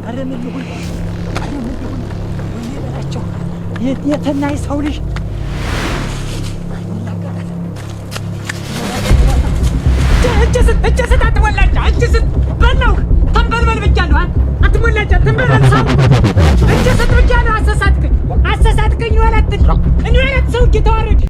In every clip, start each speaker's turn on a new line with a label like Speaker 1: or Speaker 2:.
Speaker 1: ምን ይሁን ወይ በላቸው የተናይ ሰው ልጅ እጀስት አትሞላጫ እጀስት በለው ተንበልበል ብቻለሁ አትሞላጫ ተንበልበል ሳብ እጀስት ብቻለሁ አሰሳትከኝ ወላት እኔ ወላት ሰው እየተዋረድ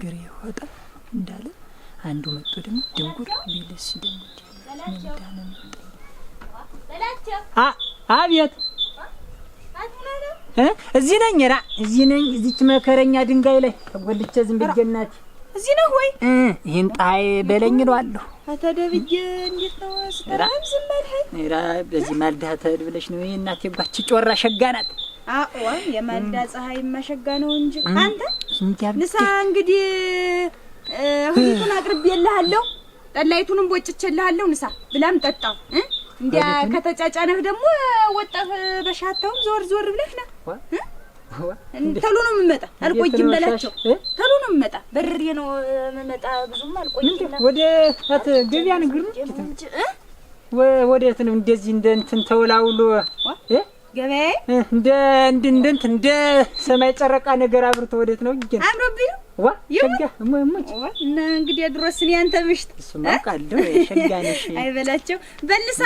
Speaker 1: ግሬ ወጣ እንዳለ አንዱ መጥቶ ደግሞ ድንጉር ቢልስ ደግሞ ምንዳነ አቤት እዚህ ነኝ ራ እዚህ ነኝ እዚች መከረኛ ድንጋይ ላይ ተጎልቼ ዝም ብዬ እናቴ
Speaker 2: እዚህ ነው ወይ
Speaker 1: ይሄን ጣይ በለኝ እለዋለሁ
Speaker 2: አታደብዬ እንዴት ነው ስራም ዝም አልኸኝ
Speaker 1: ራ በዚህ ማልዳ ተድብለሽ ነው እናቴ ጓች ጮራ ሸጋ ናት
Speaker 2: አዎ የማልዳ ፀሐይ ማሸጋ ነው እንጂ አንተ ንሳ እንግዲህ ሁሉን አቅርቤልሃለሁ ጠላይቱንም ቦጭቼልሃለሁ ንሳ ብላም ጠጣው እንዲያ ከተጫጫነህ ደግሞ ወጣህ በሻታውም ዞር ዞር ብለህ ና ተሎ ነው የምመጣ አልቆይም በላቸው ተሎ ነው የምመጣ በርሬ ነው የምመጣ ብዙም አልቆይም
Speaker 1: ወደ አት ገቢያ ንግር ወዴት ነው እንደዚህ እንደ እንትን ተውላውሎ
Speaker 2: ገበያ
Speaker 1: እንደ ሰማይ ጨረቃ ነገር አብርቶ ወዴት ነው ይገኝ
Speaker 2: አምሮብኝ
Speaker 1: ዋ ሸጋ እሞች
Speaker 2: እና እንግዲህ ድሮስ እኔ አንተ ምሽት
Speaker 1: ስማቃለሁ ሸጋ ነሽ
Speaker 2: አይበላቸው በልሳ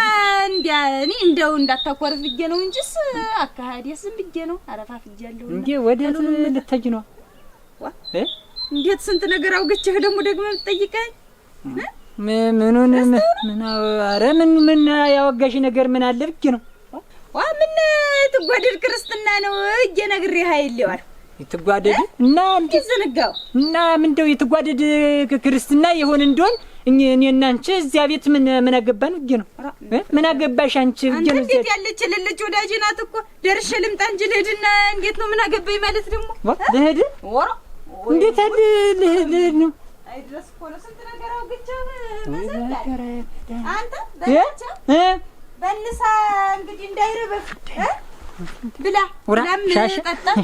Speaker 2: እንዲያ እኔ እንደው እንዳታኮርፍ ብዬ ነው እንጂስ አካሃዲስ ብዬ ነው አረፋፍጃለሁ
Speaker 1: እንዴ ወዴት ልትሄጂ ነው
Speaker 2: ዋ እንዴት ስንት ነገር አውግቼህ ደግሞ ትጠይቀኝ
Speaker 1: ምኑን ምን አረ ምን ያወጋሽ ነገር ምን አለ ብዬ ነው
Speaker 2: ዋ ምን ትጓደድ ክርስትና ነው እየነግሬህ አይልዋል
Speaker 1: ይትጓደድ እና
Speaker 2: እንዲዘነጋው
Speaker 1: እና ምንድነው ይትጓደድ ክርስትና ይሆን እንደሆን እኔና አንቺ እዚያ ቤት ምን አገባን ብዬ ነው ምን አገባሽ አንቺ ብዬ ነው
Speaker 2: እንዴት ያለች ልልጭ ወዳጅ ናት እኮ ደርሼ ልምጣ እንጂ ልሄድና እንዴት ነው ምን አገባኝ ማለት ደግሞ
Speaker 1: ልሄድ
Speaker 2: ወራ
Speaker 1: እንዴት አለ ልሄድ ነው
Speaker 2: አይድረስ እኮ ነው ስንት ነገር አውግቻ መዘንጋት አንተ በላቻ በልሳ እንግዲህ እንዳይረበፍ ብላ ወራም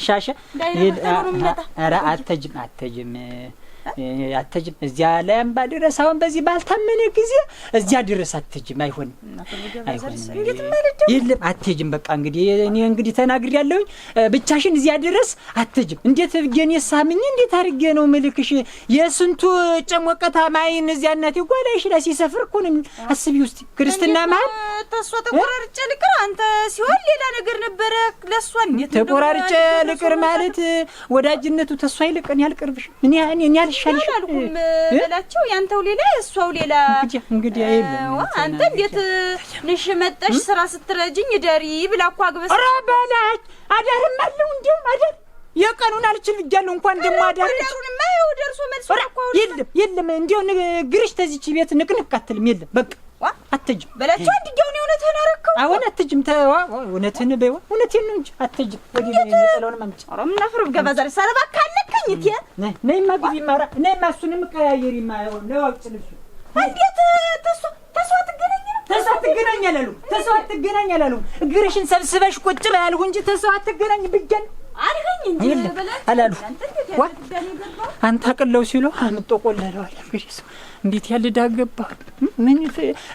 Speaker 1: ሻሻ ኧረ አትጅም እዚያ ላይ አምባ ድረስ አሁን በዚህ ባልታመነ ጊዜ እዚያ ድረስ አትጅም አይሆንም የለም አትጅም በቃ እንግዲህ እኔ እንግዲህ ተናግሬያለሁኝ ብቻሽን እዚያ ድረስ አትጅም እንዴት ብገኝ ሳምኝ እንዴት አድርጌ ነው መልክሽ የስንቱ ጨሞቀታ ማይን እዚያ እናቴ ጓዳይሽ ላይ ሲሰፍር እኮ ነው አስቢ ውስጥ ክርስትና ማለት
Speaker 2: ተሷ ተቆራርጬ ልቅር አንተ ሲሆን ሌላ ነገር ነበረ ለሷ እንዴት
Speaker 1: ተቆራርጬ ልቅር ማለት ወዳጅነቱ ተሷ ይልቀን ያልቀርብሽ ምን እኔ ያልሻልሽ
Speaker 2: በላቸው ያንተው ሌላ እሷው ሌላ
Speaker 1: እንግዲህ አይደለም
Speaker 2: አንተ እንዴት ንሽ መጣሽ ስራ ስትረጅኝ ደሪ ብላ እኮ አግበስ
Speaker 1: ኧረ በላች አዳርም አለው እንደውም አዳር የቀኑን አልችል ይያለው እንኳን ደሞ
Speaker 2: አዳሩንማ ይው ደርሶ መልሶ እኮ
Speaker 1: የለም እንደው ግርሽ ተዚች ቤት ንቅንቅ አትልም የለም በቃ አትጅም
Speaker 2: በላቸው እንዲያውን እውነትህን አረከው
Speaker 1: አሁን አትጅም ተዋ እውነትህን በይው እውነቴን ነው እንጂ አትጅም ወዲህ ነጠላውን ማምጭ
Speaker 2: ኧረ ምን አፍርብ ገባ ዛሬ ሰለባ ካለከኝ እቴ
Speaker 1: ነይማ ግቢ ማራ ነይማ እሱንም ቀያየሪማ ነው አውጭ ልብሱ
Speaker 2: እንዴት ተሷ ትገናኛለሉ
Speaker 1: እግርሽን ሰብስበሽ ቁጭ በያልሁ እንጂ ተሷ ትገናኝ ብቻን
Speaker 2: አልኸኝ እንጂ
Speaker 1: አላሉ አንተ አቅለው ሲሉ አምጦ ቆለለዋል እንግዲህ እንዴት ያለ ዳገባ ምን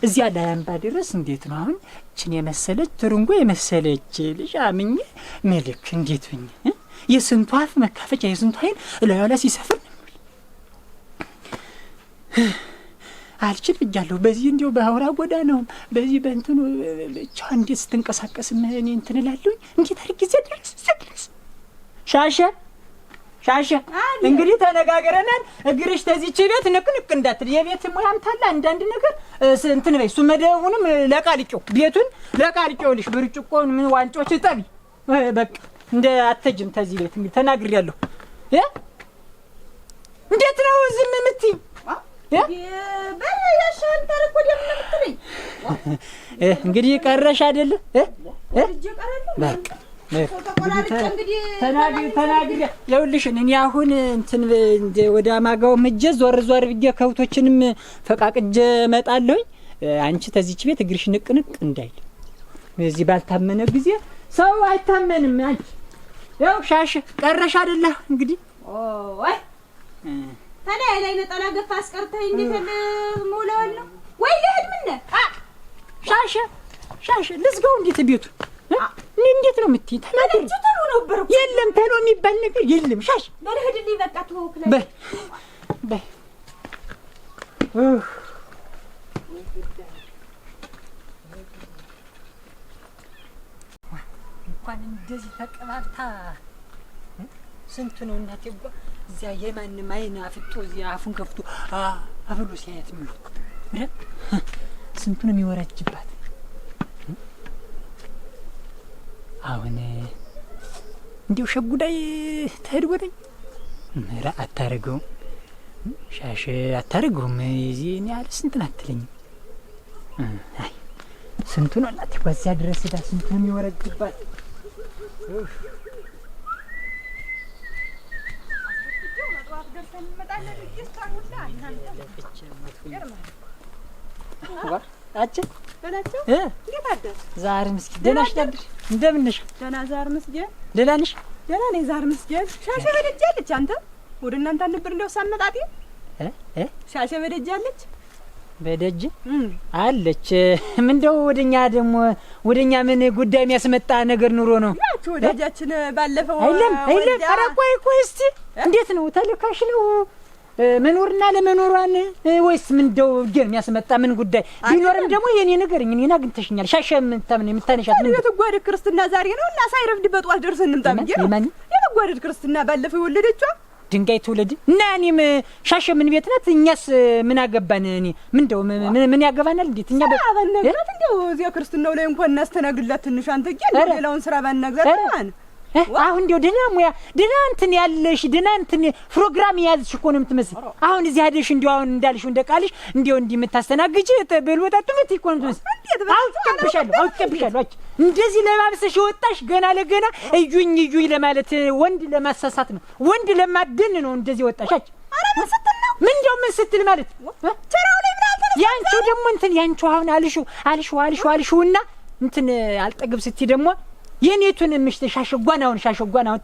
Speaker 1: እዚያ ላይ አምባ ድረስ እንዴት ነው አሁን እቺን የመሰለች ትርንጎ የመሰለች ልጅ አምኜ መልክ እንዴት ብኝ የስንቱ አፍ መካፈጫ የስንቱ አይን ለያላ ሲሰፍር አልችል ብያለሁ በዚህ እንዲው በአውራ ጎዳናው በዚህ በእንትኑ ብቻ እንዴት ስትንቀሳቀስ ምን እንትን እላለሁኝ እንዴት አድርጌ ዘድረስ ሻሻ እንግዲህ ተነጋገረናል እግርሽ ተዚች ቤት ንቅንቅ እንዳትል የቤት ሙያም ታላ አንዳንድ ነገር እንትን በይ እሱ መደቡንም ለቃልቂው ቤቱን ለቃልቂው ልሽ ብርጭቆን ምን ዋንጮች ጠቢ በቃ እንደ አትጅም ተዚህ ቤት እንግዲህ ተናግሬያለሁ እንዴት ነው ዝም የምትይ
Speaker 2: በያሻን ታረቆ ደም ምትለኝ
Speaker 1: እንግዲህ ቀረሽ አይደል
Speaker 2: እጄ ቀረለ
Speaker 1: በቃ ተናግሪ ይኸውልሽ እኔ አሁን እንትን ወደ አማጋው ምጀ ዞር ብዬ ከብቶችንም ፈቃቅጀ እመጣለሁኝ። አንቺ ተዚች ቤት እግርሽ ንቅንቅ እንዳይል። እዚህ ባልታመነ ጊዜ ሰው አይታመንም። አንቺ ያው ሻሽ ቀረሽ አይደለ እንግዲህ
Speaker 2: ወይ ታዲያ ላይ ነጠላ ገፋ አስቀርተኝ እንዴት ለሞላው ነው ወይ ልሄድ ምን ሻሽ ልዝጋው እንዴት ቤቱ እንዴት ነው የምትይ? ተናገር ነበር የለም ተሎ የሚባል ነገር የለም። ሻሽ በልሄድልኝ በቃ ተወክለ በይ እንኳን እንደዚህ ተቀባብታ ስንቱ ነው እናቴ ጓ እዚያ የማንም አይን አፍጦ እዚያ አፉን ከፍቶ አብሎ ሲያየት ምን ስንቱ ነው የሚወራጅባት። አሁን እንዲው ሸጉዳይ ተሄድ ወደኝ ምራ አታረገው ሻሽ አታረገው እዚህ እኔ ያለ ስንት ናትለኝ አይ ስንቱ ነው እናቴ ጓ እዚያ ድረስ ሄዳ ስንቱ ነው የሚወራጅባት። ዛሬ ምስኪን ደህና ነሽ? እንደምን ነሽ? ደህና ዛሬ ምስኪን
Speaker 1: ደህና ነሽ?
Speaker 2: ደህና ነኝ ዛሬ ምስኪን። ሻሸ በደጃለች አንተ ወደ እናንተ ነበር እንደው ሳመጣጤ ሻሸ በደጃለች
Speaker 1: በደጅ አለች። ምንድነው ወደኛ ደግሞ ወደኛ ምን ጉዳይ የሚያስመጣ ነገር ኑሮ ነው?
Speaker 2: ያቺ ወዳጃችን ባለፈው
Speaker 1: አይለም ኧረ ቆይ እስቲ እንዴት ነው ተልካሽ ነው መኖርና ለመኖሯን ወይስ ምንድነው ግን የሚያስመጣ ምን ጉዳይ ቢኖርም ደግሞ የኔ ነገር እኔና አግኝተሽኛል። ሻሸ ምን ታምን የምታነሻት ምን
Speaker 2: የተጓደ ክርስትና ዛሬ ነው እና ሳይረፍድ በጧት ደርሰን እንምጣ ብዬ ነው። የተጓደ ክርስትና ባለፈው የወለደችዋ
Speaker 1: ድንጋይ ትውለድ እና እኔም ሻሸ ምን ቤት ናት? እኛስ ምን አገባን? እኔ ምንድነው ምን ያገባናል? እንዴት እኛ
Speaker 2: ባነግራት እንደው እዚያ ክርስትናው ላይ እንኳን እናስተናግድላት ትንሽ አንተ ግን ሌላውን ስራ ባናግራት ማን
Speaker 1: አሁን እንደው ደህና ሙያ ደህና እንትን ያለሽ ደህና እንትን ፕሮግራም ያዝሽ እኮ ነው የምትመስል። አሁን እዚህ ሄደሽ እንደው አሁን እንዳልሽው እንደቃልሽ እንደው እንዲህ የምታስተናግጂ በልወጣቱ ምት እኮ ነው የምትመስል። አውቀብሻለሁ እንደዚህ ለማብሰሽ ወጣሽ ገና ለገና እዩኝ ለማለት ወንድ ለማሳሳት ነው ወንድ ለማደን ነው እንደዚህ ወጣሽ።
Speaker 2: አረ ምን ስትል ነው?
Speaker 1: ምን ስትል ማለት
Speaker 2: ተራው ላይ ምን አልተነሳ
Speaker 1: ያንቺው ደግሞ እንትን ያንቺው አሁን አልሽውና እንትን አልጠግብ ስትይ ደግሞ የኔቱን ምሽት ሻሽጓን አሁን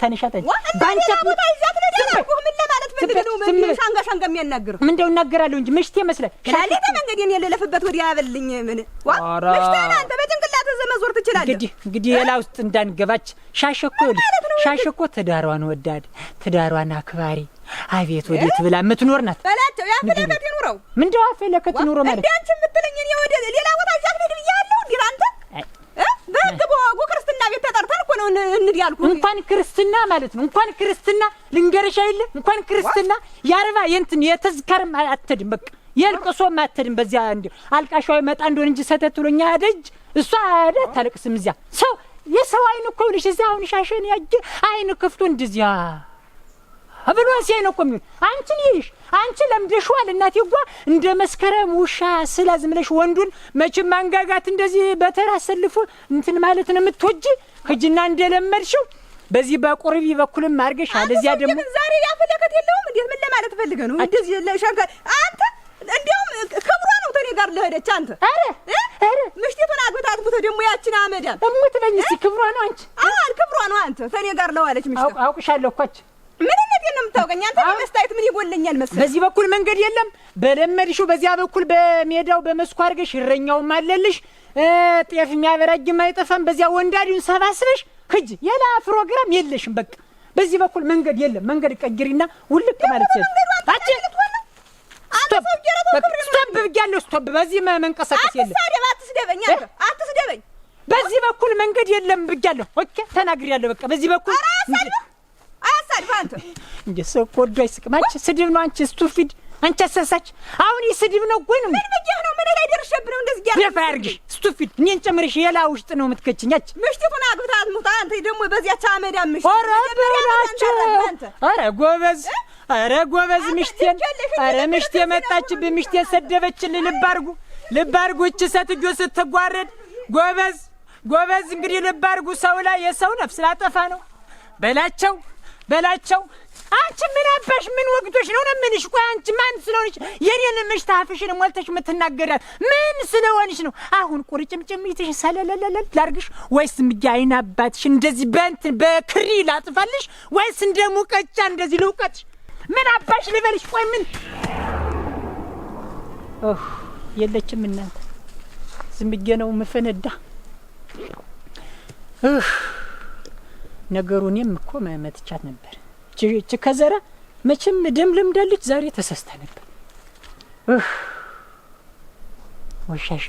Speaker 1: ታነሻታኝ
Speaker 2: ባንቻ ቦታ ይዛት ለደረኩ ምን ለማለት ፈልገው ምን ሻንጋ የሚያናግር
Speaker 1: ምንድነው እናገራለሁ እንጂ ምሽት ይመስላል
Speaker 2: ሻሌ ተመንገዴን የለለፍበት ወዲያ ያበልኝ ምን ምሽት አንተ በጭንቅላት ዘመዞር ትችላለህ።
Speaker 1: እንግዲህ የላ ውስጥ እንዳንገባች ሻሸኮ ትዳሯን ወዳድ ትዳሯን አክባሪ አቤት ወዴት ብላ የምትኖር ናት
Speaker 2: በላቸው ያፈለከት ይኑረው
Speaker 1: ምንድነው አፈለከት ይኑረው ማለት
Speaker 2: እንዴ አንቺ የምትለኝ እኔ ወደ ሌላ ቦታ ይዛት ልሄድ ብያለሁ እንዴ አንተ በግቦ ክርስትና ቤት ተጠርተን እኮ ነው እንዴ ያልኩ።
Speaker 1: እንኳን ክርስትና ማለት ነው እንኳን ክርስትና ልንገርሽ አይደል እንኳን ክርስትና ያርባ የንትን የተዝከርም አትድም በቃ የልቅሶም አትድም። በዚያ እንዴ አልቃሻው ይመጣ እንደሆነ እንጂ ሰተት ብሎኛ አደጅ እሷ አደ ታለቅስም እዚያ ሰው የሰው አይን እኮ ልሽ እዚያ አሁን ሻሸን ያጅ አይን ከፍቶ እንደዚያ አብሎ ሲያይ ነው እኮ የሚሆን። አንቺን ይሽ አንቺ ለምደሽዋል እናቴ ጓ እንደ መስከረም ውሻ ስለዝምለሽ ወንዱን መቼም ማንጋጋት እንደዚህ በተራ አሰልፎ እንትን ማለት ነው የምትወጂ ከጅና እንደለመድሽው በዚህ በቁርቢ በኩልም አድርገሽ አለዚያ ደግሞ
Speaker 2: ዛሬ ያፈለከት የለውም። እንዴት ምን ለማለት ፈልገህ ነው እንደዚህ ለሻንካ አንተ እንዴውም ክብሯ ነው ተኔ ጋር ለሄደች አንተ አረ ምሽቴቱን አግብታት ደግሞ ያችን አመዳም
Speaker 1: እሙት ለኝ እስቲ ክብሯ ነው አንቺ
Speaker 2: ክብሯ ነው አንተ ተኔ ጋር ለዋለች ምሽቴ
Speaker 1: አውቅሻለሁ እኮ አንቺ
Speaker 2: ምን ነው የምታውቀኝ አንተ? በመስታየት ምን ይጎለኛል መሰለህ?
Speaker 1: በዚህ በኩል መንገድ የለም በለመድሽው በዚያ በኩል በሜዳው በመስኩ አድርገሽ እረኛውም አለልሽ ጤፍ የሚያበራጅም አይጠፋም። በዚያ ወንዳዲውን ሰባስበሽ ሂጂ የላ ፕሮግራም የለሽም። በቃ በዚህ በኩል መንገድ የለም። መንገድ ቀይሪና ውልቅ ማለት ስቶፕ በዚህ መንቀሳቀስ የለም።
Speaker 2: አትስደበኝ አትስደበኝ።
Speaker 1: በዚህ በኩል መንገድ የለም ብያለሁ። ኦኬ ተናግሬያለሁ። በቃ በዚህ በኩል
Speaker 2: አንተ
Speaker 1: እንዴ ሰው ኮዶ አይስቅም። አንቺ ስድብ ነው አንቺ ስቱፊድ አንቺ አሰሳች። አሁን ይስድብ ነው ወይ ነው
Speaker 2: ምን በየህ ነው ምን ላይ ደርሽብ ነው እንደዚህ ያለ
Speaker 1: ደፋ ያርግሽ ስቱፊድ እኔን ጨምረሽ የላ ውስጥ ነው የምትከችኛች
Speaker 2: ምሽቱን አግብታት ሙታ አንተ ደግሞ በዚያች አመዳም ምሽት
Speaker 1: ኧረ ጎበዝ ምሽቴን ኧረ ምሽቴ መጣችብኝ ምሽቴን ሰደበችልኝ። ልብ አድርጉ እቺ ሴትዮ ስትጓረድ ጎበዝ ጎበዝ እንግዲህ ልብ አድርጉ። ሰው ላይ የሰው ነፍስ ላጠፋ ነው በላቸው። አንቺ ምን አባሽ ምን ወግቶሽ ነው ምንሽ? ቆይ አንቺ ማን ስለሆንሽ የኔን ምሽታፍሽን ሞልተሽ የምትናገራል? ምን ስለሆንሽ ነው? አሁን ቁርጭምጭሚትሽ ሰለለለለ ላርግሽ ወይስ ምጋይና አባትሽ እንደዚህ በክሪ ላጥፋልሽ ወይስ እንደ ሙቀጫ እንደዚህ ልውቀትሽ? ምን አባሽ ልበልሽ? ቆይ ምን የለችም እናንተ ዝም ብዬ ነው የምፈነዳ። ነገሩንም እኮ መመትቻት ነበር። እቺ ከዘራ መቼም ደም ለምዳለች። ዛሬ ተሰስታ ነበር። ወሻሻ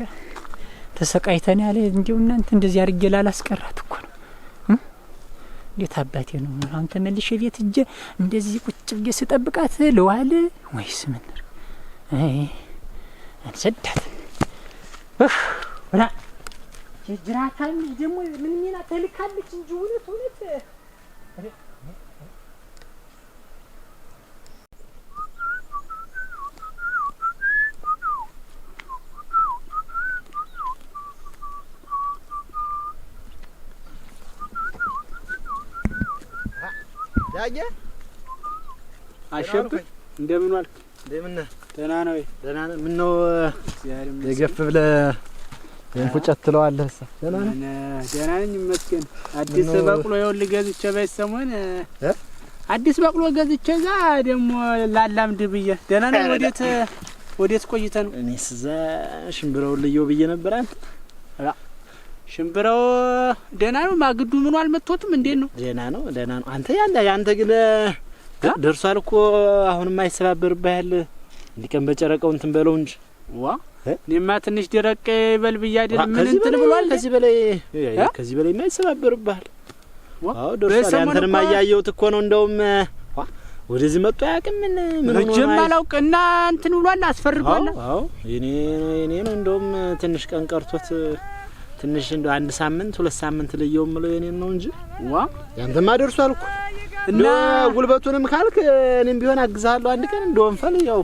Speaker 1: ተሰቃይተን ያለ እንዲው እናንተ እንደዚህ አድርጌ ላላስቀራት እኮ ነው። እንዴት አባቴ ነው አሁን ተመልሼ ቤት እጄ እንደዚህ ቁጭ ብዬ ስጠብቃት ለዋል ወይስ ምን? አንሰዳት ወላ ጅራታም ደግሞ ምን ሚና ተልካለች እንጂ እውነት
Speaker 3: ዳጌ
Speaker 4: አሸብር እንደምን ዋልክ?
Speaker 3: እንደምን
Speaker 4: ደህና ነው?
Speaker 3: ደህና ነው። ምን ነው የገፍ ብለህ እንፉጨት ትለዋለህ? ደህና ነህ?
Speaker 4: ደህና ነኝ ይመስገን። አዲስ በቅሎ ይኸውልህ ገዝቼ በሰሞን አዲስ በቅሎ ገዝቼ እዛ ደግሞ ላላምድ ብዬ ደህና ነኝ። ወዴት ቆይተህ ነው?
Speaker 3: እኔስ እዛ ሽምብራውን ልየው ብዬ ነበር። አንተ
Speaker 4: ሽምብራው ደህና ነው? ማግዱ ምኑ አልመቶትም? እንዴት ነው?
Speaker 3: ደህና ነው። አንተ ግን ደርሷል እኮ አሁንም አይሰባበርብሃል። እንዲቀን በጨረቀው እንትን በለው እንጂ
Speaker 4: እኔማ ትንሽ ደረቅ ይበል ብዬ አይደል? ምን እንትን ብሏል?
Speaker 3: ከዚህ በላይ የማይሰባበርብሃል። አዎ ደርሷል። አንተንማ እያየሁት እኮ ነው። እንደውም ወደዚህ መጥቶ አያውቅም። ምን
Speaker 4: ሆነ አላውቅ እና እንትን ብሏል፣ አስፈርጓል።
Speaker 3: አዎ የኔ ነው። እንደውም ትንሽ ቀን ቀርቶት ትንሽ እንደው 1 ሳምንት 2 ሳምንት ልየው ምለው የኔን ነው እንጂ ያንተማ ደርሷል እኮ። እና ጉልበቱንም ካልክ እኔም ቢሆን አግዛለሁ አንድ ቀን እንደውም ፈል ያው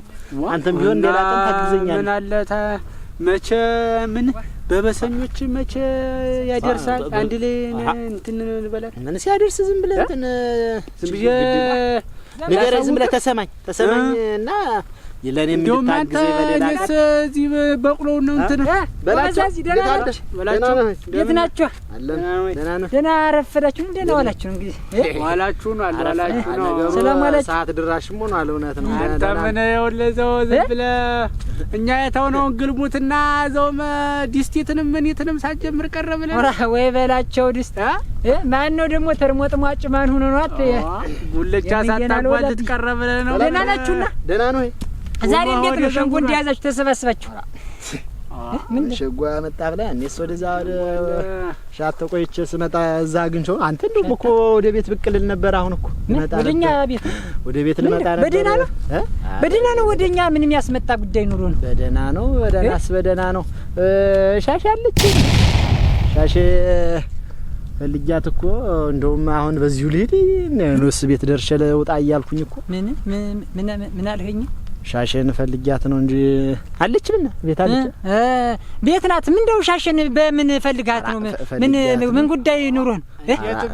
Speaker 3: አንተም ቢሆን ሌላ ቀን ታግዘኛለህ።
Speaker 4: ምን አለ መቼ ምን በበሰኞች መቼ ያደርሳል? አንድ ላይ እንትን ልበላት
Speaker 3: ምን ሲያደርስ ዝም ብለህ እንትን ዝም ብለህ ዝም ብለህ ተሰማኝና ለኔም እንድታግዘ በሌላ
Speaker 4: እዚህ በቅሎው ነው እንትን
Speaker 3: በላቸው
Speaker 1: የት ናችሁ? ደህና ረፈዳችሁ? ደህና ዋላችሁ? እንግዲህ
Speaker 4: ዋላችሁ ነው
Speaker 1: ሰላም ዋላችሁ።
Speaker 3: ሰዓት ድራሽም ሆኖ አለ። እውነት ነው።
Speaker 4: አንተ ምን ይወለዘው ዝም ብለህ እኛ የተውነውን ግልሙትና ዘውም ዲስቲትንም ምኒትንም ሳትጀምር ቀረ ብለህ
Speaker 1: ወይ በላቸው። ዲስት ማን ነው ደግሞ ተርሞጥሟጭ ማን ሆኖ ነው?
Speaker 4: ጉልቻ ሳታጓልት ቀረ ብለህ ነው።
Speaker 1: ደህና ናችሁና?
Speaker 3: ደህና ነው።
Speaker 1: ዛሬ እንዴት ነው ሸንጎ እንዲያዛችሁ ተሰባስባችሁ?
Speaker 3: ምን ሸጓ መጣ ብለህ እኔስ ወደዛ ወደ ሻት ተቆይቼ ስመጣ እዛ አግኝቼው አንተ እንደውም እኮ ወደ ቤት ብቅ ልል ነበር። አሁን እኮ ልመጣ ነበር ወደኛ ቤት ወደ ቤት ልመጣ ነበር።
Speaker 1: በደህና ነው ወደኛ ምን የሚያስመጣ ጉዳይ ኑሮ ነው?
Speaker 3: በደህና ነው። በደህና ነው። ሻሽ አለች ሻሽ ፈልጊያት እኮ እንደውም አሁን በዚሁ ልሂድ ነውስ ቤት ደርሼ ለውጣ እያልኩኝ እኮ
Speaker 1: ምን አልኸኝ?
Speaker 3: ሻሽን ፈልጊያት ነው እንጂ አለች። ምን ቤት አለች?
Speaker 1: ቤት ናት። ምን እንደው ሻሽን በምን ፈልጋት ነው? ምን ጉዳይ ኑሮን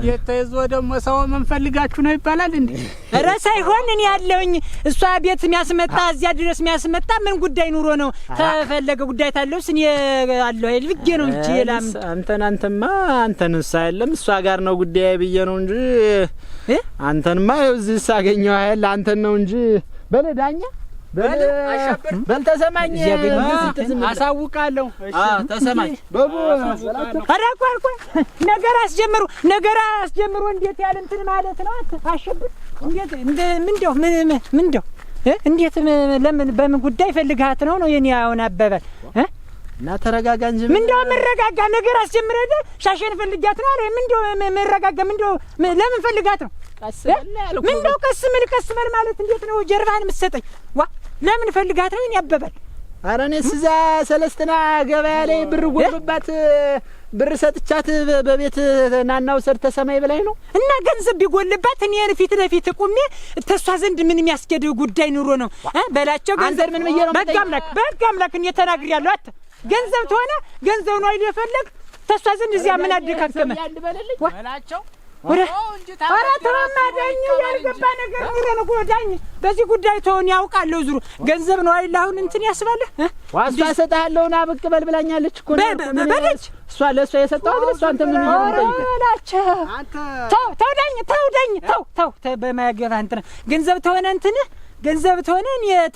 Speaker 4: ቤት ተይዞ ደግሞ ሰው ምን ፈልጋችሁ ነው ይባላል እንዴ?
Speaker 1: ኧረ ሳይሆን እኔ ያለውኝ እሷ ቤት የሚያስመጣ እዚያ ድረስ የሚያስመጣ ምን ጉዳይ ኑሮ ነው? ተፈለገ ጉዳይ ታለውስ እኔ አለው አይል ብዬ ነው እንጂ የላም
Speaker 3: አንተን ሳይለም እሷ ጋር ነው ጉዳይ ብዬ ነው እንጂ አንተንማ እዚህ ሳገኘው አይል አንተን ነው እንጂ በለዳኛ በል ተሰማኝ።
Speaker 4: አሳውቃለሁ።
Speaker 3: ተሰማኝ።
Speaker 1: ኧረ ቆይ ነገር አስጀምሩ እንዴት ያለ እንትን ማለት ነው? አሸብር እንዴት ምንድነው እንዴት ለምን በምን ጉዳይ ፈልጋት ነው የኔ አሁን አበበል
Speaker 3: እና ተረጋጋ እንጂ
Speaker 1: ምንድነው መረጋጋ? ነገር አስጀምረህ ሻሽን ፈልጋት ነው አረ ምንድነው መረጋጋ? ምንድነው ለምን ፈልጋት ነው? ምንድነው ቀስ በል ማለት እንዴት ነው ጀርባህን የምትሰጠኝ? ለምን ፈልጋት ነው ያበበል?
Speaker 3: ኧረ እኔስ እዛ ሰለስትና ገበያ ላይ ብር ጎልብባት ብር ሰጥቻት በቤት ናናው ሰር ተሰማይ በላይ ነው
Speaker 1: እና ገንዘብ ቢጎልባት እኔ ፊት ለፊት ቆሜ ተሷ ዘንድ ምን የሚያስገድ ጉዳይ ኑሮ ነው በላቸው። ገንዘብ ምን ነው በጋምላክ እኔ ተናግሬያለሁ። ገንዘብ ተሆነ ገንዘብ ነው አይደል ፈለግ ተሷ ዘንድ እዚያ ምን አደካከመ
Speaker 4: በላቸው
Speaker 1: ወረ ኧረ ተወማ ዳኝ ያልገባ ነገር ኑሮ ነው ዳኝ በዚህ ጉዳይ ተውን ያውቃለሁ ዙሩ ገንዘብ ነው አይደል አሁን እንትን ያስባለህ
Speaker 3: ዋስ ሰጣለውና ብቅ በል ብላኛለች እኮ
Speaker 1: በደች
Speaker 3: እሷ ለእሷ የሰጠው አይደል እሷ አንተ ምን
Speaker 1: ይሆንላችሁ
Speaker 4: አንተ
Speaker 1: ተው ዳኝ ተው በማያገባ እንትን ገንዘብ ተሆነ እንትን ገንዘብ ተሆነ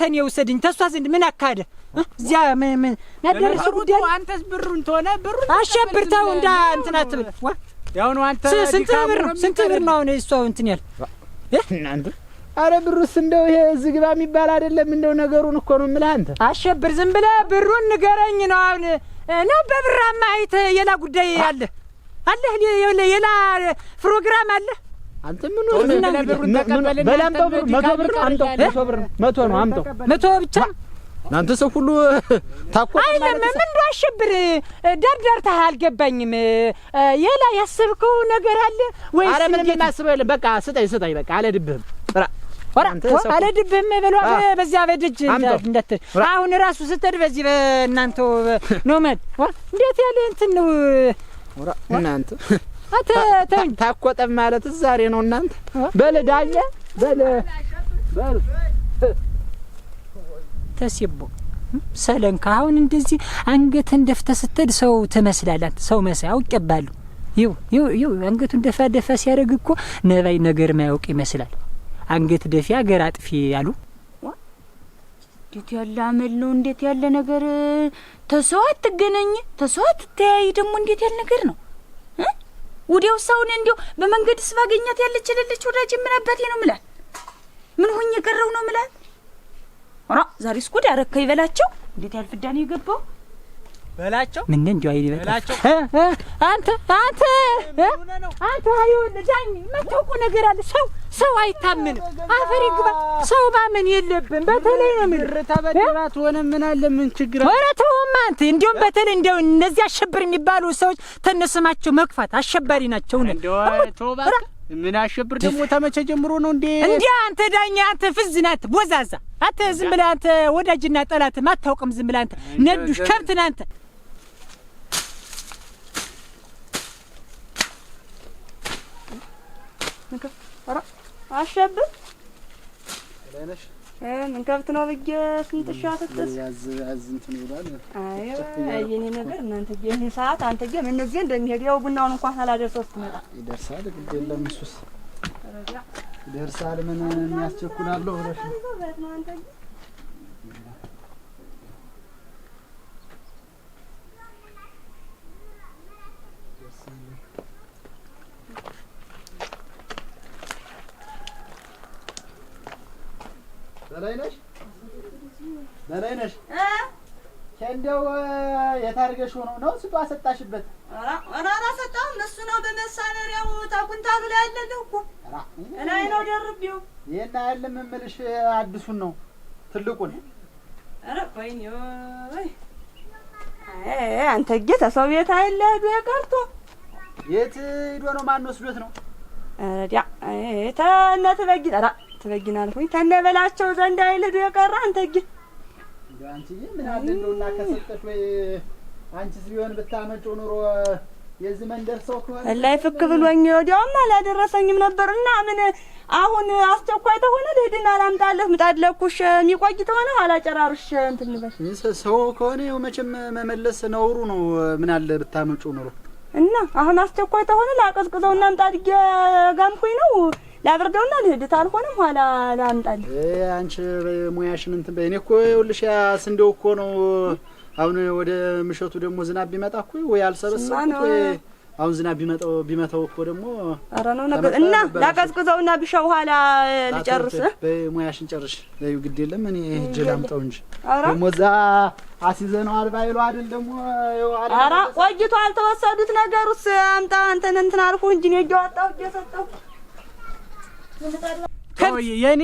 Speaker 1: እኔ ውሰድኝ ተሷ ዘንድ ምን አካደ እዚያ ምን ያደረሱ ጉዳይ
Speaker 4: አንተስ ብሩን ተሆነ ብሩን
Speaker 1: አሸብርታው እንዳ እንትን አትብል
Speaker 4: ያው ነው አንተ
Speaker 1: ስንት ብር ነው እሷ እንትን ያል
Speaker 3: እናንተ አረ ብሩስ እንደው ይሄ ዝግባ የሚባል አይደለም እንደው ነገሩን እኮ ነው የምልህ አንተ
Speaker 1: አሸብር ዝም ብለህ ብሩን ንገረኝ ነው አሁን ነው በብራማ አይተ የላ ጉዳይ አለ የላ ፕሮግራም አለ
Speaker 3: አንተ ምን ነው ብሩን ተቀበልና በላምጣው ብር 100 ብር አምጣው 100 ብር 100 ነው አምጣው
Speaker 1: 100 ብቻ
Speaker 3: እናንተ ሰው ሁሉ ታቆጣ
Speaker 1: ማለት ምን እንደው አሸብር ዳርዳርታ አልገባኝም የላ ያሰብከው ነገር አለ ወይስ
Speaker 3: አረ ምን ማስበው የለም በቃ ስጠኝ በቃ አለድብህም
Speaker 1: አለድብህም በሏ በዚያ በደጅ እንደት አሁን ራሱ ስትሄድ በዚህ በእናንተው ነው ማለት እንዴት ያለ እንትን ነው
Speaker 3: እናንተ
Speaker 1: ተኝ
Speaker 3: ታቆጠም ማለት ዛሬ ነው እናንተ በለዳኛ በለ
Speaker 1: ተሲቦ ሰለንካ አሁን እንደዚህ አንገትን ደፍተህ ስትሄድ ሰው ትመስላለህ ሰው መሳይ አውቄባለሁ ይው አንገቱን ደፋ ሲያደርግ እኮ ነባይ ነገር ማያውቅ ይመስላል አንገት ደፊ አገር አጥፊ ያሉ
Speaker 2: እንዴት ያለ አመል ነው እንዴት ያለ ነገር ተሰው አትገናኝ ተሰው አትተያይ ደግሞ እንዴት ያለ ነገር ነው ወዲያው ሰውን እንዲው በመንገድስ ባገኛት ያለች ለለች ወዳጅ ምን አባቴ ነው ምላል ምን ሆኜ ቀረው ነው ምላል ኧረ ዛሬስ ጉድ አረከይ በላቸው እንዴት ያልፍዳን የገባው
Speaker 4: በላቸው
Speaker 1: ምን እንደው አይበላቸው አንተ አይወል ዳኝ መተውቁ ነገር አለ ሰው አይታመንም አፈሪ ግባ ሰው ባመን የለብን በተለይ ነው ምን
Speaker 4: ተበድራት ሆነ ምን አለ ምን ችግር
Speaker 1: ኧረ ተውማ አንተ እንደውም በተለይ እንደው እነዚህ አሸብር የሚባሉ ሰዎች ተነስማቸው መክፋት አሸባሪ ናቸው ነው
Speaker 4: እንደው ተውባ ምን አሸብር ደግሞ ተመቸ ጀምሮ ነው እንዴ
Speaker 1: አንተ ዳኛ አንተ ፍዝናት ቦዛዛ አንተ ዝም ብለህ አንተ ወዳጅና ጠላት ማታውቅም ዝም ብለህ አንተ ነዱሽ ከብትና አንተ
Speaker 2: አሸብር ለነሽ ምን ከብት ነው በየ ስንት ሻተተስ
Speaker 3: ያዝ እንትን ይላል
Speaker 2: አይ የኔ ነገር እናንተ የኔ ሰዓት አንተ ገም እነዚህ እንደሚሄድ ያው ቡናውን እንኳን አላደርሰው ስትመጣ
Speaker 3: ይደርሳል ግድ የለም እሱስ ይደርሳል ምን የሚያስቸኩላለሁ ብለሽ በላይነሽ እንደው የታርገሽ ነው ስጧ ሰጣሽበት
Speaker 2: ኧረ ሰጣው እነሱ ነው በመሳነሪያው ታኩንታሉ ላይ ያለለው እኮ ላይ ነው ደርቤው
Speaker 3: የና ያለም እምልሽ አዲሱን ነው ትልቁን
Speaker 2: ኧረ ቆይኝ አንተ ጌታ ሰው ቤት አይለዱ የቀርቶ
Speaker 3: የት ሄዶ ነው ማን ወስዶት ነው
Speaker 2: ዲያ ተነት በጊ ኧረ ትበጊናል ሆይ ተነበላቸው ዘንድ አይለዱ የቀረ አንተ ጌ
Speaker 3: አንቺዬ ምን አለ እንደውና ከሰጠሽ ወይ አንቺስ ቢሆን ብታመጪው ኑሮ የዚህ መንደር ሰው ከሆነ
Speaker 2: ላይ ፍክ ብሎኝ ወዲያውም አላደረሰኝም ነበርና ምን አሁን አስቸኳይ ተሆነ ልሂድና አላምጣለህ ምጣድለኩሽ የሚቆይ ተሆነ አላጨራሩሽ እንትን በል
Speaker 3: ሰው ከሆነ ይኸው መቼም መመለስ ነውሩ ነው ምን አለ ብታመጪው ኑሮ
Speaker 2: እና አሁን አስቸኳይ ተሆነ ላቀዝቅዘውና ምጣድ ጋምኩኝ ነው ላብርደውና ልሂድ ታልሆነም ኋላ ላምጣልህ
Speaker 3: አንቺ ሙያሽን እንትን በእኔ እኮ ይኸውልሽ ስንዴው እኮ ነው አሁን ወደ ምሸቱ ደግሞ ዝናብ ቢመጣ እኮ ወይ አልሰበሰብኩት ወይ አሁን ዝናብ ቢመታው እኮ ደግሞ
Speaker 2: ኧረ ነው ነገር እና ላቀዝቅዘውና ቢሻው ኋላ ልጨርስ
Speaker 3: በሙያሽን ጨርሽ ለዩ ግድ የለም እኔ ሂጅ ላምጣው እንጂ ደግሞ እዛ አሲዘነው አልባይሉ አይደል ደግሞ
Speaker 2: ኧረ ቆይቶ አልተወሰዱት ነገሩስ አምጣ አንተን እንትን አልኩ እንጂ ነው እያወጣሁ እየሰጠሁ
Speaker 4: የኔ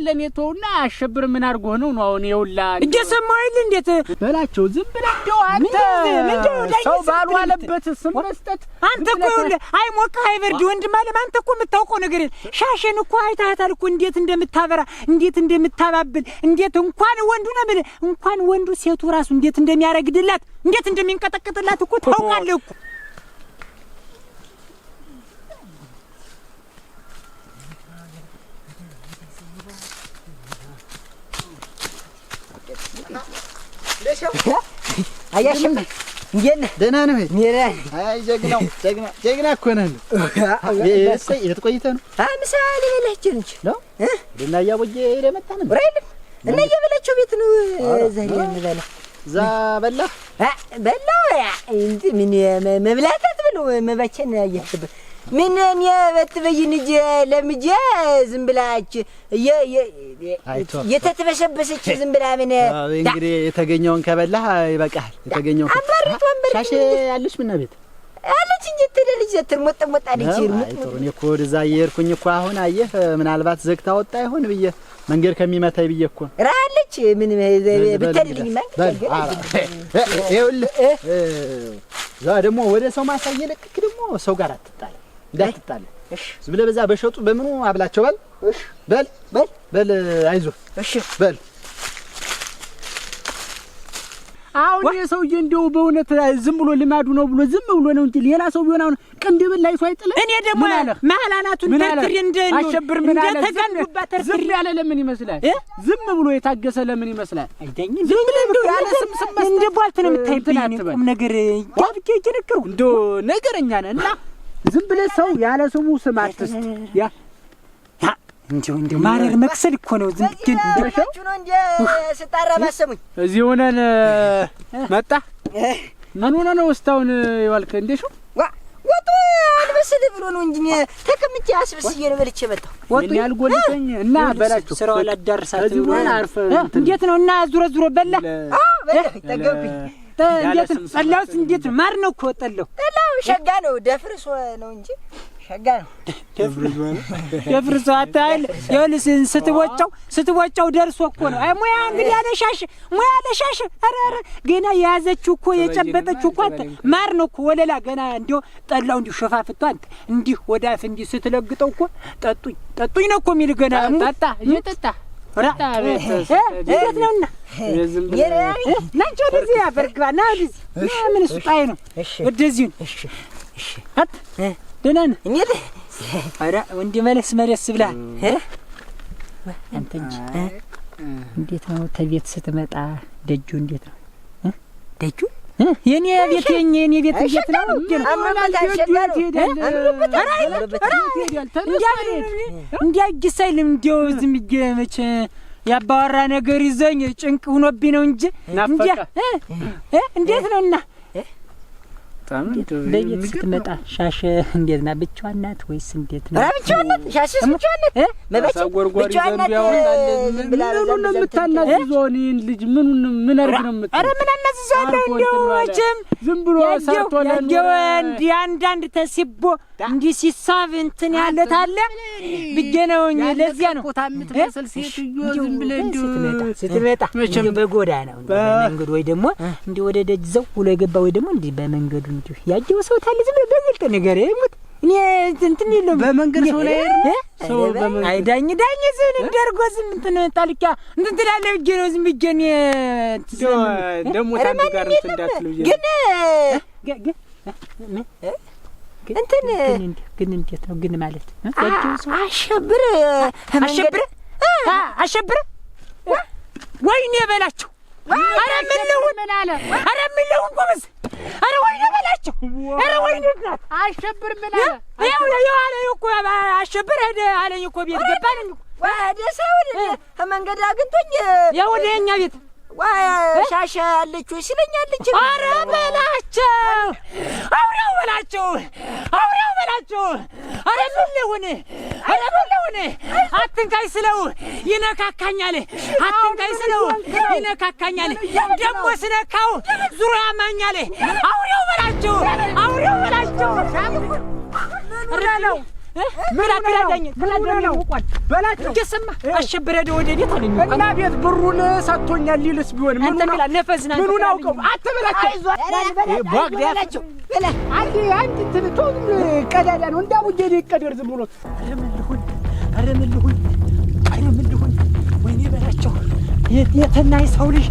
Speaker 4: ለኔ ተውና አሸብር ምን አድርጎ ነው አሁን የውላ
Speaker 1: እየሰማሁ አይደል እንዴት
Speaker 4: በላቸው ዝም ብለህ እንደው አንተ ሰው ባልዋለበት ስም መስጠት
Speaker 1: አንተ እኮ አይ ሞቃ አይበርድ ወንድም አለም አንተ እኮ የምታውቀው ነገር የለም ሻሸን እኮ አይታታል እኮ እንዴት እንደምታበራ እንዴት እንደምታባብል እንዴት እንኳን ወንዱ ነው እንኳን ወንዱ ሴቱ ራሱ እንዴት እንደሚያረግድላት እንዴት እንደሚንቀጠቀጥላት እኮ ታውቃለህ እኮ
Speaker 5: አያሽም እንዴት
Speaker 3: ደህና ነህ?
Speaker 5: አይ
Speaker 3: ጀግና እኮ ነህ። እሰይ የት ቆይተህ ነው?
Speaker 5: ምሳሌ በላችን እንጂ
Speaker 3: ነው ደህና እያቦዬ ሄደህ መጣህ ነበር
Speaker 5: አይደል? እና እየበላቸው ቤት ነው ዘለ እንበላ
Speaker 3: እዛ በላህ
Speaker 5: በላው እንዴ ምን መብላታት ብሎ መባቸን ያያችበት ምን የበትበይን እጄ ለምጄ ዝም ብላች የተተበሰበሰች ዝም ብላ ምን
Speaker 3: እንግዲህ የተገኘውን ከበላህ ይበቃል። የተገኘውን ሻሼ ያለች ምን ቤት
Speaker 5: አለች እንጂ ተደልጅ ዘትር ሞጣ ልጅ
Speaker 3: ጥሩ እኔ እኮ ወደዛ እየሄድኩኝ እኮ አሁን አየህ ምናልባት ዘግታ ወጣ ይሆን ብዬ መንገድ ከሚመታኝ ብዬ እኮ
Speaker 5: ራለች ምን ብትልልኝ ማለት
Speaker 3: ይኸውልህ ዛ ደግሞ ወደ ሰው ማሳየ ለቅክ ደግሞ ሰው ጋር አትጣል እንዳትጣለ እሺ ዝም ብለህ በዛ በሸጡ በምኑ አብላቸው በል እሺ በል አይዞህ
Speaker 5: እሺ
Speaker 3: በል
Speaker 4: አሁን የሰውዬ እንደው በእውነት ዝም ብሎ ልማዱ ነው ብሎ ዝም ብሎ ነው እንጂ ሌላ ሰው ቢሆን አሁን ቅንድብ ላይ ሰው አይጥልም።
Speaker 1: እኔ ደግሞ ማላናቱን ተርትሪ
Speaker 4: አሸብር ምን አለ ዝም ያለ ለምን ይመስላል? ዝም ብሎ የታገሰ ለምን ይመስላል?
Speaker 1: አይደኝ ዝም ብሎ እንደው ያለ ስም እንደ ቧልት ነው የምታይብኝ ቁም ነገር ያብቄ ይነከሩ
Speaker 4: እንደው ነገረኛ ነህ እና ዝም ብለህ ሰው ያለ ስሙ ስም አትስጥ ያ
Speaker 1: እንዴው ማረር መክሰል እኮ ነው ዝም ግን
Speaker 5: እንደሻው ነው እንደ ስጣራ ማሰሙኝ
Speaker 4: እዚህ ሆነን መጣ ምን ሆነ ነው እስታውን ይዋልከ እንደሻው
Speaker 5: ወጡ አልበስል ብሎ ነው እንጂ ተከምቼ አስበስዬ ነው በልቼ መጣሁ
Speaker 4: ወጡ ያልጎልተኝ እና በላችሁ
Speaker 1: ስራው አላዳርሳት
Speaker 4: እዚህ ሆነ አርፈ
Speaker 1: እንዴት ነው እና ዙሮ በላ
Speaker 5: በላ ተገብኝ
Speaker 1: እንዴት ጸላውስ እንዴት ማር ነው እኮ ጠላው
Speaker 5: ሸጋ ነው ደፍርሶ ነው እንጂ ሸጋ ነው
Speaker 1: ደፍርሶ አታል ይኸውልህ ስትቦጫው ደርሶ እኮ ነው አይ ሙያ እንግዲህ አለሻሽ ኧረ ገና የያዘችው እኮ የጨበጠችው እኮ ማር ነው እኮ ወለላ ገና እንዲሁ ጠላው እንዲሁ ሸፋፍቷ እንዲህ ወዳፍ እንዲህ ስትለግጠው እኮ ጠጡኝ ነው እኮ የሚል ገና
Speaker 4: ጠጣ እየጠጣ
Speaker 1: እንዴት ነውና ናንቺ ወደዚህ አፈርግባ ና ወደዚህ ምን ስጣይ ነው ወደዚህ እሺ አት ደህና ነህ
Speaker 5: እንዴት
Speaker 1: ኧረ ወንድ መለስ ብላ አንተ እንጂ እንዴት ነው ተቤት ስትመጣ ደጁ እንዴት ነው ደጁ የኔ ቤት እንዴት ነው እንዲያግሳይልም እንዲያው ዝም ይገመች ያባወራ ነገር ይዘኝ ጭንቅ ሆኖብኝ ነው እንጂ እንዴት ነውና በቤት ስትመጣ ሻሽ እንዴት ና ብቻዋን ናት ወይስ እንዴት ነው?
Speaker 5: ብቻዋን ናት ሻሽ ብቻዋን ናት መበጭ ብቻዋን ናት ዝም ብላ ነው
Speaker 4: የምታናዝዘው እኔን ልጅ ምን አርግ ነው የምትለው?
Speaker 1: ኧረ ምን አናዝዛለሁ እንደውም
Speaker 4: ዝም ብሎ ሰርቶ
Speaker 1: እንዲ አንዳንድ ተሲቦ እንዲ ሲሳብ እንትን ያለት አለ ብዬ ነው ለዚያ ነው
Speaker 4: የምትመስል ሴትዮ ዝም ብለህ
Speaker 1: ስትመጣ መቼም በጎዳና ነው በመንገድ ወይ ደግሞ እንዲ ወደ ደጅ ዘው ብሎ የገባ ወይ ደግሞ እንዲ በመንገዱ እንዲ ያጀው ሰው ታለ ዝም ብለህ በግልጥ ነገር ይሙት እኔ እንትን የለም
Speaker 4: በመንገድ ሰው ላይ ሰው በመንገድ
Speaker 1: አይዳኝ ዝም እንደርጎ ዝም እንትን ታልካ እንትን ትላለህ ብዬ ነው ዝም ብዬ
Speaker 4: ደሞ ታንተ ጋር እንዳትል ብዬ
Speaker 5: እንትን
Speaker 1: ግን እንዴት ነው ግን ማለት አሸብር ወይኔ በላቸው ኧረ ምን አለ ኧረ ምን ነው ጎበዝ ኧረ ወይኔ በላቸው ኧረ ወይኔ ናት
Speaker 4: አሸብር ምን አለ
Speaker 1: ያው አለ እኮ አሸብር ሄደ አለኝ እኮ ቤት ገባን
Speaker 5: ወደ ሰውን ከመንገድ አግኝቶኝ
Speaker 1: ያው ወደ እኛ ቤት
Speaker 5: ሻሻ አለች ወይ ሲለኛለች
Speaker 1: ኧረ በላቸው አውሬው በላቸው ኧረ ምን ልሁን አትንካይ ስለው ይነካካኛል ደግሞ ስነካው ዙሮ ያማኛል አውሬው በላቸው ነው በላቸው እየሰማ አሸብረ ወደ ቤት አለኝ
Speaker 4: እና ቤት ብሩን ሰጥቶኛል ሊልስ ቢሆን
Speaker 1: ምን ነው ነፈዝና
Speaker 4: ምኑን አውቀው አትበላቸው
Speaker 5: በላቸው በላ
Speaker 4: አንድ ትንቶ ቀዳዳ ነው እንዳቡጄ ይቀደር ዝም ብሎ
Speaker 1: አረምልሁን ወይኔ በላቸው የትና የሰው ልጅ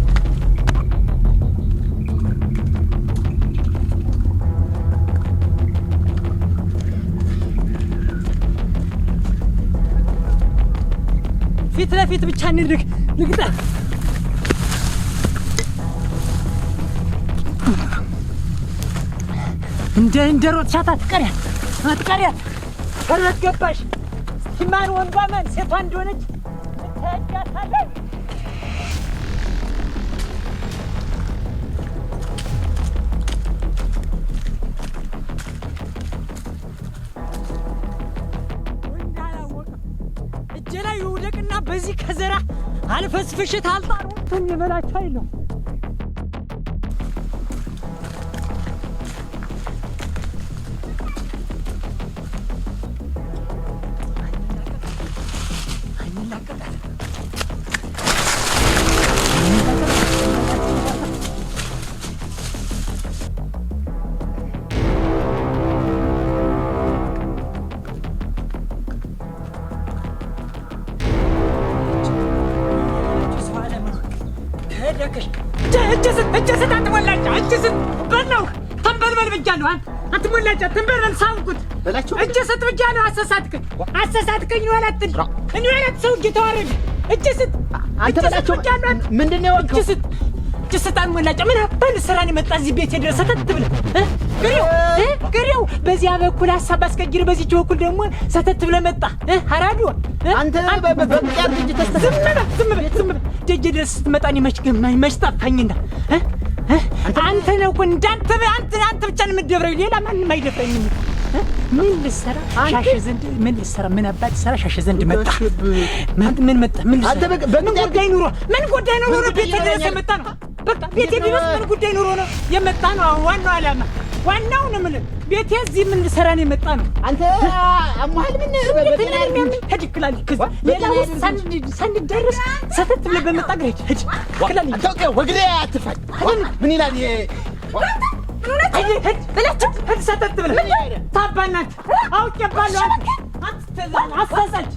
Speaker 1: ፊት ለፊት ብቻ እንድርግ ልግጣ እንደ ሮጥሻት አትቀሪያት ፈረት ገባሽ ማን ወንዷ ማን ሴቷ እንደሆነች ታያታለህ እጄ ላይ ይውደቅና በዚህ ከዘራ አልፈስፍሽት አልጣሩ እንትን የበላቸው አይለው እጀስት አትሞላጫ በለው ተንበልበል ብያለሁ አትሞላጫ ተንበልበል ሳውቁት
Speaker 3: በላቸው
Speaker 1: እጀስት ብያለሁ አሰሳትከኝ ነው አላትል እኔ አላት ሰው እየተዋረደ እጀስት
Speaker 3: አንተ በላቸው ምንድነው ያወቀው
Speaker 1: እጀስት አትሞላጫ ምን አባል ስራን የመጣ እዚህ ቤት የደረሰ ተትብለ ግሬው በዚያ በኩል ሐሳብ አስከጅር በዚህ በኩል ደግሞ ሰተት ብለ መጣ አራዱ
Speaker 3: አንተ በቅያር ልጅ
Speaker 1: ዝም በል ደጅ ድረስ ስትመጣ መች ጠፋኝና አንተ ነው እኮ እንዳንተ አንተ ብቻ ነው የምትደፍረኝ ሌላ ማንም አይደፍረኝም ምን ልሰራ ሻሽ ዘንድ ምን ልሰራ ምን አባት ሰራ ሻሽ ዘንድ መጣ ምን መጣ ምን ጉዳይ ኑሮ ቤት ድረስ የመጣ ነው በቃ ቤት ድረስ ምን ጉዳይ ኑሮ ነው የመጣ ነው ዋናው ዓላማ ዋናው ነው ምን ቤት እዚህ ምን ልሰራ ነው የመጣ ነው
Speaker 3: አንተ አሟል ምን
Speaker 1: በተናርም ሄድክላል ሌላው ሳንደርስ ሰተት ብለህ በመጣ ግሬት ሄድክላል
Speaker 3: አንተ ወግሬ አትፈል ምን ይላል
Speaker 1: በላቸው ሰተት ብለህ ታባናት አውቄባለሁ አትተዛን አሳሳች